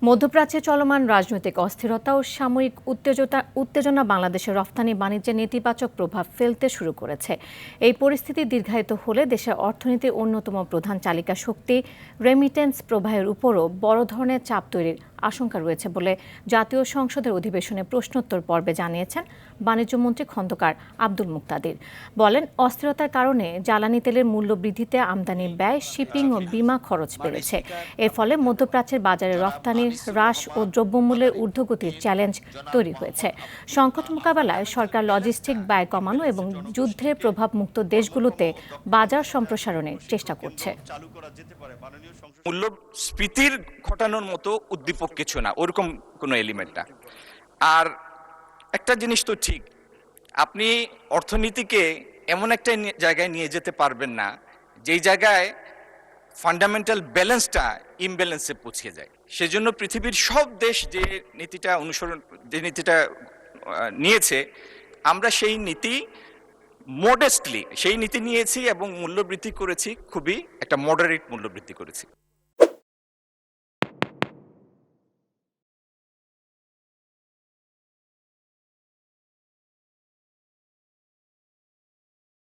মধ্যপ্রাচ্যে চলমান রাজনৈতিক অস্থিরতা ও সাময়িক উত্তেজনা বাংলাদেশের রফতানি বাণিজ্যে নেতিবাচক প্রভাব ফেলতে শুরু করেছে। এই পরিস্থিতি দীর্ঘায়িত হলে দেশের অর্থনীতির অন্যতম প্রধান চালিকা শক্তি রেমিটেন্স প্রবাহের উপরও বড় ধরনের চাপ তৈরির আশঙ্কা রয়েছে বলে জাতীয় সংসদের অধিবেশনে প্রশ্নোত্তর পর্বে জানিয়েছেন বাণিজ্যমন্ত্রী খন্দকার আব্দুল মুক্তাদির। বলেন, অস্থিরতার কারণে জ্বালানি তেলের মূল্য বৃদ্ধিতে আমদানি ব্যয়, শিপিং ও বিমা খরচ বেড়েছে। এর ফলে মধ্যপ্রাচ্যের বাজারে রফতানির হ্রাস ও দ্রব্যমূল্যের ঊর্ধ্বগতির চ্যালেঞ্জ তৈরি হয়েছে। সংকট মোকাবেলায় সরকার লজিস্টিক ব্যয় কমানো এবং যুদ্ধের প্রভাবমুক্ত দেশগুলোতে বাজার সম্প্রসারণের চেষ্টা করছে। মূল্যস্ফীতির ঘটানোর মতো উদ্দীপক কিছু না, ওরকম কোনো এলিমেন্ট না। আর একটা জিনিস তো ঠিক, আপনি অর্থনীতিকে এমন একটা জায়গায় নিয়ে যেতে পারবেন না যেই জায়গায় ফান্ডামেন্টাল ব্যালেন্সটা ইমব্যালেন্সে পৌঁছে যায়। সেজন্য পৃথিবীর সব দেশ যে নীতিটা নিয়েছে, আমরা সেই নীতি মডেস্টলি সেই নীতি নিয়েছি এবং মূল্যবৃদ্ধি করেছি, খুবই একটা মডারেট মূল্যবৃদ্ধি করেছি।